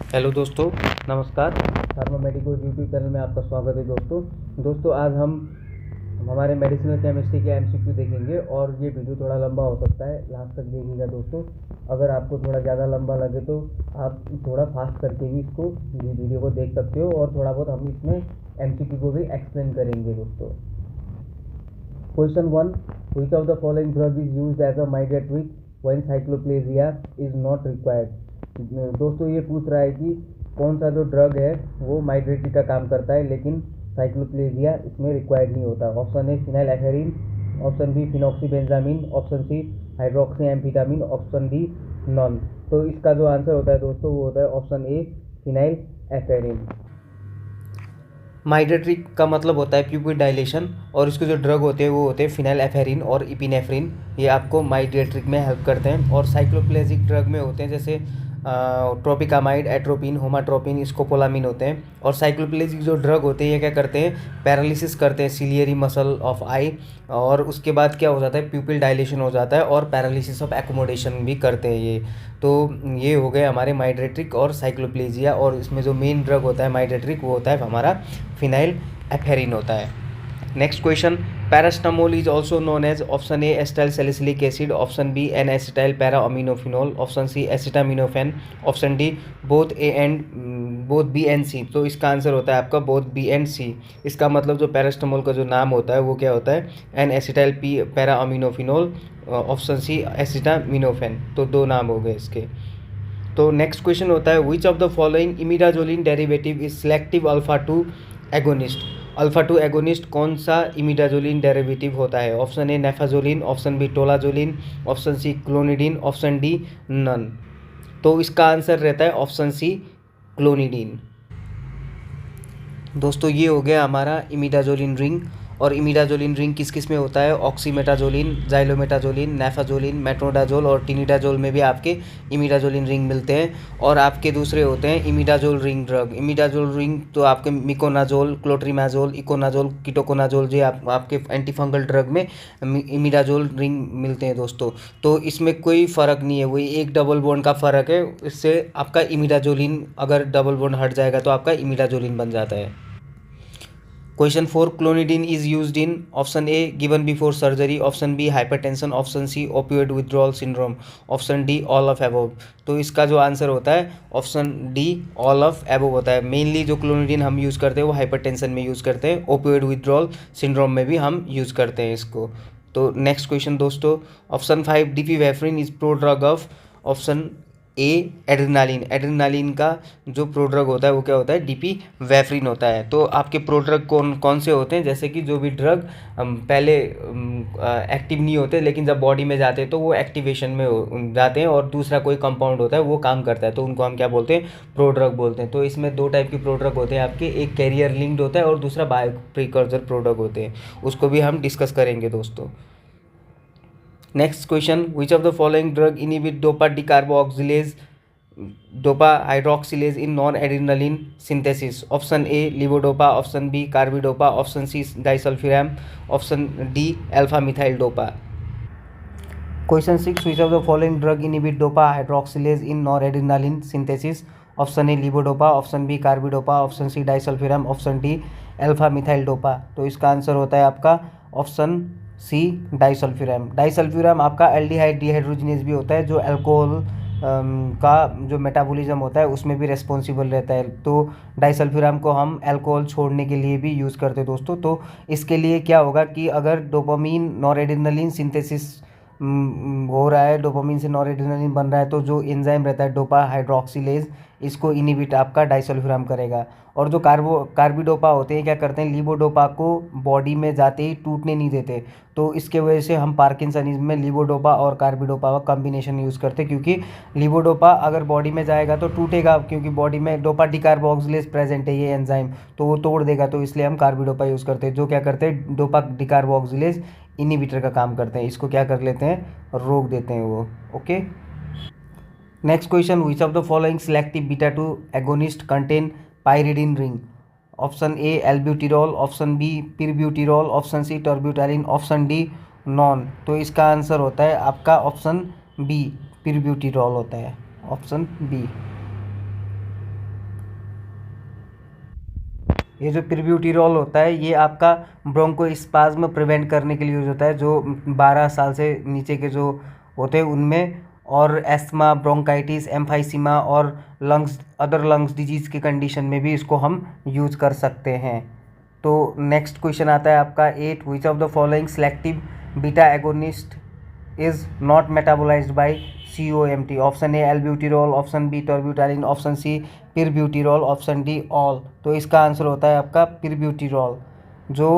Hello दोस्तों, नमस्कार। फार्मामेडिकोज YouTube channel में आपका स्वागत है दोस्तों। आज हम हमारे मेडिसिनल केमिस्ट्री के एमसीक्यू देखेंगे और ये वीडियो थोड़ा लंबा हो सकता है, लास्ट तक देखिएगा दोस्तों। अगर आपको थोड़ा ज़्यादा लंबा लगे तो आप थोड़ा फास्ट करके भी इसको वीडियो को देख सकते हो और थोड़ा बहुत हम इसमें एमसीक्यू को भी एक्सप्लेन करेंगे दोस्तों। Question 1, which of the following drug is used as a migatric when cycloplegia is not required? दोस्तों ये पूछ रहा है कि कौन सा जो ड्रग है वो माइग्रेटरी का काम करता है लेकिन साइक्लोप्लेजिया इसमें रिक्वायर्ड नहीं होता। Option A phenylephrine, option B phenoxybenzamine, option C hydroxyamphetamine, option D none. तो इसका जो आंसर होता है दोस्तों वो होता है ऑप्शन ए फिनाइल एफेरिन। माइग्रेटरी का मतलब होता है प्यूपिल डायलेशन और इसके जो ड्रग होते हैं वो होते हैं फिनाइल एफेरिन और इपिनेफ्रिन। ये आपको माइग्रेट्रिक में हेल्प करते हैं। और साइक्लोप्लेजिक ड्रग में होते हैं जैसे ट्रोपिकामाइड, एट्रोपिन, होमाट्रोपिन, स्कोपोलामिन होते हैं। और साइक्लोप्लेजिक जो ड्रग होते हैं ये क्या करते हैं, पैरालिसिस करते हैं सिलियरी मसल ऑफ आई, और उसके बाद क्या हो जाता है, प्यूपिल डायलेशन हो जाता है और पैरालिसिस ऑफ एकोमोडेशन भी करते हैं ये। तो ये हो गए हमारे माइग्रेट्रिक और साइक्लोप्लेजिया। और इसमें जो मेन ड्रग होता है माइग्रेट्रिक वो होता है हमारा फिनाइल एफेरिन होता है। Next question, paracetamol is also known as option A acetyl salicylic acid, option B N acetyl para aminophenol, option C acetaminophen, option D both B and C. तो इसका आंसर होता है आपका बोथ बी एंड सी। इसका मतलब जो paracetamol का जो नाम होता है वो क्या होता है, N acetyl P para aminophenol, option C acetaminophen. तो दो नाम हो गए इसके। तो नेक्स्ट क्वेश्चन होता है, which of the following imidazoline derivative is selective alpha 2 agonist. Alpha 2 agonist कौन सा इमिडाजोलिन डेरिवेटिव होता है? Option A naphazoline, option B tolazoline, option C clonidine, option D none. तो इसका आंसर रहता है ऑप्शन सी क्लोनिडीन। दोस्तों ये हो गया हमारा इमिडाजोलिन रिंग। और इमिडाजोलिन रिंग किस किस में होता है, ऑक्सीमेटाजोलिन, जाइलोमेटाजोलिन, नेफाजोलिन, मेट्रोडाजोल और टिनिडाजोल में भी आपके इमिडाजोलिन रिंग मिलते हैं। और आपके दूसरे होते हैं imidazole ring drug. Imidazole ring तो आपके मिकोनाजोल, क्लोट्रीमाजोल, इकोनाजोल, कीटोकोनाजोल जो आपके एंटीफंगल ड्रग में इमिडाजोल रिंग मिलते हैं दोस्तों। तो इसमें कोई फ़र्क नहीं है, वही एक डबल बॉन्ड का फ़र्क है। इससे आपका इमिडाजोलिन अगर डबल बॉन्ड हट जाएगा तो आपका इमिडाजोलिन बन जाता है। Question 4, clonidine is used in option A given before surgery, option B hypertension, option C opioid withdrawal syndrome, option D all of above. तो इसका जो आंसर होता है option D all of above होता है। मेनली जो क्लोनिडीन हम use करते हैं वो हाइपरटेंशन में यूज़ करते हैं, ओपियोइड विथड्रॉल सिंड्रोम में भी हम यूज़ करते हैं इसको। तो नेक्स्ट क्वेश्चन दोस्तों, option 5, dipivefrin is prodrug of, option A adrenaline. Adrenaline का जो प्रोड्रग होता है वो क्या होता है, डीपी वेफ्रिन होता है। तो आपके प्रोड्रग कौन कौन से होते हैं, जैसे कि जो भी ड्रग पहले एक्टिव नहीं होते लेकिन जब बॉडी में जाते हैं तो वो एक्टिवेशन में जाते हैं, और दूसरा कोई कंपाउंड होता है वो काम करता है तो उनको हम क्या बोलते हैं, प्रोड्रग बोलते हैं। तो इसमें दो टाइप के प्रोड्रग होते हैं आपके, एक कैरियर लिंक्ड होता है और दूसरा बायो प्रिकर्सर प्रोड्रग होते हैं, उसको भी हम डिस्कस करेंगे दोस्तों। Next question, which of the following drug inhibit dopa decarboxylase, dopa hydroxylase in non adrenaline synthesis? Option A levodopa, option B carbidopa, option C disulfiram, option D alpha methyl dopa. Question 6, which of the following drug inhibit dopa hydroxylase in non adrenaline synthesis? Option A levodopa, option B carbidopa, option C disulfiram, option D alpha methyl dopa. तो इसका answer होता है आपका option C disulfiram. Disulfiram आपका aldehyde dehydrogenase भी होता है जो अल्कोहल का जो मेटाबॉलिज्म होता है उसमें भी रेस्पॉन्सिबल रहता है। तो डाइसल्फिराम को हम अल्कोहल छोड़ने के लिए भी यूज़ करते हैं दोस्तों। तो इसके लिए क्या होगा कि अगर डोपामीन नॉरएड्रेनालिन सिंथेसिस हो रहा है, डोपामीन से नॉरएड्रेनालिन बन रहा है, तो जो एंजाइम रहता है डोपा हाइड्रोक्सिलेज इसको इनिबिट आपका डाइसल्फिराम करेगा। और जो कार्बिडोपा होते हैं क्या करते हैं, लीवोडोपा को बॉडी में जाते ही टूटने नहीं देते। तो इसके वजह से हम पार्किंसनिज्म में लीवोडोपा और कार्बिडोपा का कॉम्बिनेशन यूज़ करते हैं, क्योंकि लीवोडोपा अगर बॉडी में जाएगा तो टूटेगा, क्योंकि बॉडी में डोपा डिकार्बोक्सिलेज प्रेजेंट है ये एंजाइम, तो वो तोड़ देगा। तो इसलिए हम कार्बिडोपा यूज़ करते हैं, जो क्या करते हैं डोपा डिकार्बोक्सिलेज इनिबिटर का काम करते हैं। इसको क्या कर लेते हैं, रोक देते हैं वो। Okay, next question, which of the following selective beta 2 agonist contain pyridine ring? Option A albuterol, option B pirbuterol, option C terbutaline, option D none. तो इसका आंसर होता है आपका ऑप्शन बी पिरब्यूटिरॉल होता है, ऑप्शन बी। ये जो पिरब्यूटिरॉल होता है ये आपका ब्रोंकोस्पाज्म प्रिवेंट करने के लिए यूज होता है, जो 12 साल से नीचे के जो होते हैं उनमें, और एस्थमा, ब्रोंकाइटिस, एम्फाइसीमा और लंग्स, अदर लंग्स डिजीज़ की कंडीशन में भी इसको हम यूज कर सकते हैं। तो नेक्स्ट क्वेश्चन आता है आपका 8, which of the following selective beta agonist is not metabolised by COMT? Option A albuterol, option B terbutaline, option C pirbuterol, option D all. तो इसका आंसर होता है आपका पिरब्यूटिरॉल। जो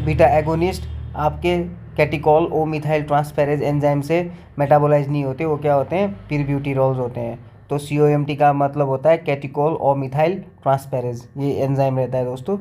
बीटा एगोनिस्ट आपके कैटिकॉल ओ मिथाइल ट्रांसफेरेज एंजाइम से metabolise नहीं होते, वो क्या होते हैं? पिरब्यूटिरॉल्स होते हैं। तो COMT का मतलब होता है कैटिकॉल ओ मिथाइल ट्रांसफेरेज, ये एंजाइम रहता है दोस्तों।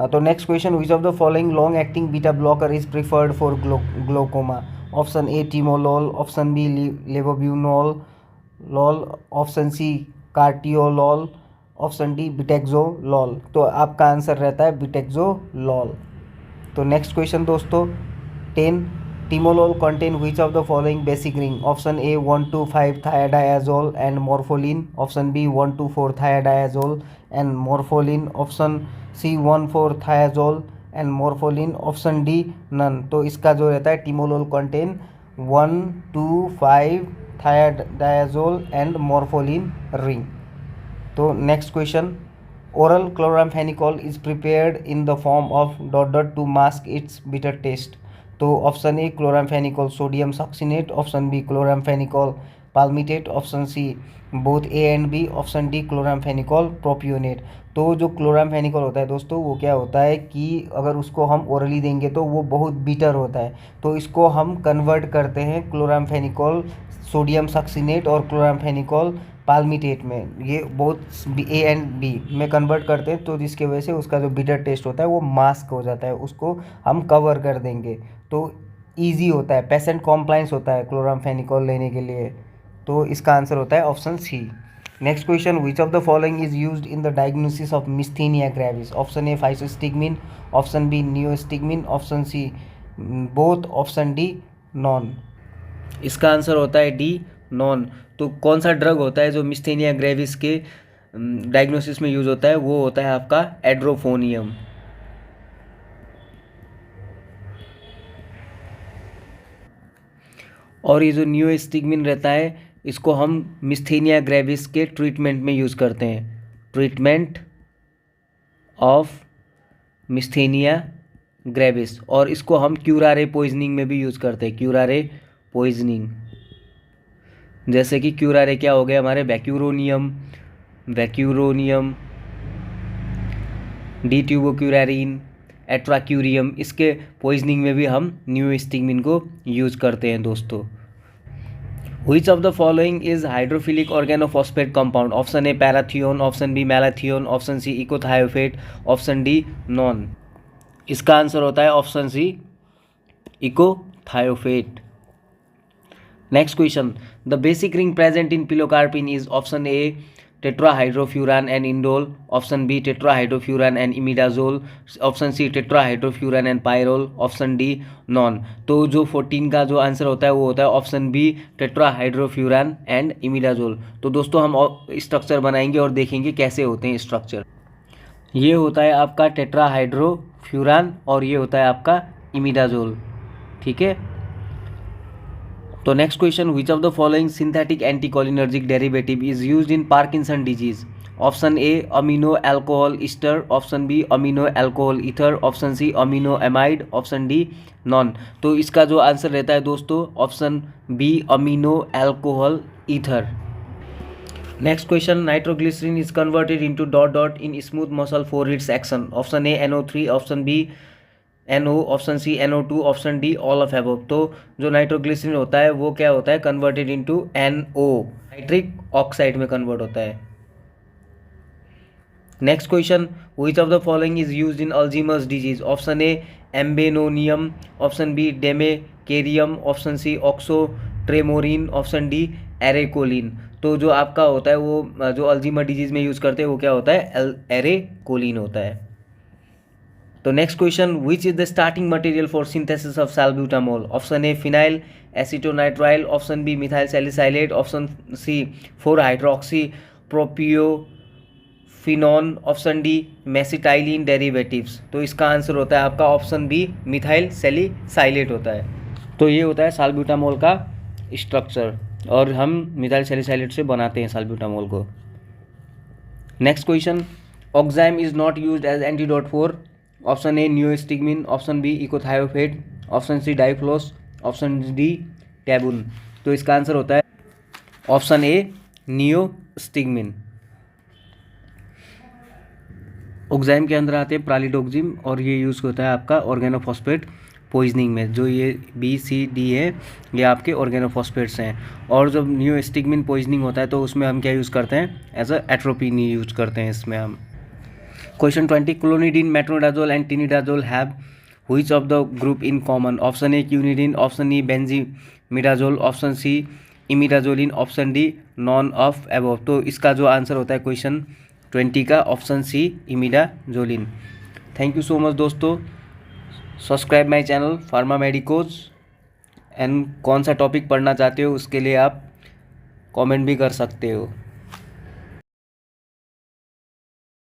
तो next question, which of the following long acting beta blocker is preferred for glaucoma? Option A timolol, option B levobunolol, option C carteolol, option D betaxolol. तो आपका answer रहता है बिटेक्सोलॉल। तो नेक्स्ट क्वेश्चन दोस्तों 10, timolol contain which of the following basic ring? Option A 1 to 5 thiazole and morpholine, option B 1 to 4 thiazole and morpholine, option C 1/4 thiazole and morpholine, option D none. तो इसका जो रहता है timolol contain 1 to 5 thiazole and morpholine ring. तो next question, oral chloramphenicol is prepared in the form of dot dot to mask its bitter taste. तो option A chloramphenicol sodium succinate, option B chloramphenicol palmitate, option C both A and B, option D chloramphenicol propionate. तो जो chloramphenicol होता है दोस्तों वो क्या होता है कि अगर उसको हम ओरली देंगे तो वो बहुत बीटर होता है, तो इसको हम कन्वर्ट करते हैं क्लोराम्फेनिकॉल सोडियम सक्सिनेट और क्लोराम्फेनिकॉल पाल्मिटेट में, ये बोथ ए एंड बी में कन्वर्ट करते हैं, तो जिसकी वजह से उसका जो बिटर टेस्ट होता है वो मास्क हो जाता है, उसको हम कवर कर देंगे। तो ईजी होता है, पेशेंट कॉम्प्लाइंस होता है क्लोराम्फेनिकॉल लेने के लिए। तो इसका आंसर होता है option C. Next question, which of the following is used in the diagnosis of myasthenia gravis? Option A physostigmine, option B neostigmine, option C both, option D none. इसका आंसर होता है डी नॉन। तो कौन सा drug होता है जो मिस्थेनिया gravis के डायग्नोसिस में यूज होता है? वो होता है आपका एड्रोफोनियम। और ये जो नियोस्टिग्मिन रहता है इसको हम मिस्थेनिया ग्रेविस के ट्रीटमेंट में यूज़ करते हैं, ट्रीटमेंट ऑफ मिस्थेनिया ग्रेविस। और इसको हम क्यूरारे पॉइजनिंग में भी यूज़ करते हैं, क्यूरारे पॉइजनिंग। जैसे कि क्यूरारे क्या हो गए हमारे? वैक्यूरोनियम, डिट्यूबोक्यूरारिन, एट्राक्यूरियम, इसके पॉइजनिंग में भी हम नियोस्टिग्मिन को यूज़ करते हैं दोस्तों। Which of the following is hydrophilic organophosphate compound? Option A parathion, option B malathion, option C echothiophate, option D none. इसका आंसर होता है option C echothiophate. Next question, the basic ring present in pilocarpine is option A tetrahydrofuran and indole, option B tetrahydrofuran and imidazole, option C tetrahydrofuran and pyrrole, option D none. तो जो 14 का जो answer होता है वो होता है option B tetrahydrofuran and imidazole. तो दोस्तों हम स्ट्रक्चर बनाएंगे और देखेंगे कैसे होते हैं स्ट्रक्चर। ये होता है आपका टेट्राहाइड्रोफ्यूरान और ये होता है आपका इमिडाजोल, ठीक है। तो next question, which of the following synthetic anticholinergic derivative is used in Parkinson disease? Option A amino alcohol ester, option B amino alcohol ether, option C amino amide, option D none. तो इसका जो answer रहता है दोस्तों option B amino alcohol ether. Next question, nitroglycerine is converted into dot dot in smooth muscle for its action? Option A NO3, option B NO, option C NO2, option D all of above. तो जो nitroglycerine होता है वो क्या होता है? Converted into NO, nitric oxide में convert होता है। Next question, which of the following is used in Alzheimer's disease? Option A ambenonium, option B demecarium, option C oxotremorine, option D arecoline. तो जो आपका होता है वो जो अल्जीमर डिजीज में यूज़ करते हैं वो क्या होता है? एरेकोलिन होता है। तो next question, which is the starting material for synthesis of salbutamol? Option A phenyl acetonitrile, option B methyl salicylate, option C 4 hydroxy propiophenate, phenone, option D mesitylene derivatives. तो इसका आंसर होता है आपका ऑप्शन बी मिथाइल सैलिसाइलेट होता है। तो ये होता है साल्ब्यूटामोल का स्ट्रक्चर और हम मिथाइल सैलिसाइलेट से बनाते हैं साल्ब्यूटामोल को। Next question, oxime is not used as antidote for, option A neostigmine, option B echothiophate, option C dyflos, option D tabun. तो इसका आंसर होता है ऑप्शन ए नियोस्टिग्मिन। ऑक्साइम के अंदर आते हैं प्रालिडोक्सिम और ये यूज़ होता है आपका ऑर्गेनोफॉस्फेट पॉइजनिंग में। जो ये बी सी डी है ये आपके ऑर्गेनोफॉस्फेट्स हैं। और जब नियोस्टिग्मिन पॉइजनिंग होता है तो उसमें हम क्या यूज़ करते हैं, एज अ एट्रोपिन यूज करते हैं इसमें हम। Question 20, clonidine, metronidazole and tinidazole have which of the group in common, option A quinidine, option E benzimidazole, option C imidazoline, option D none of above. तो इसका जो answer होता है question 20 का option C imidazoline. Thank you so much दोस्तों। Subscribe my channel Pharma Medicos and कौन सा topic पढ़ना चाहते हो उसके लिए आप कमेंट भी कर सकते हो।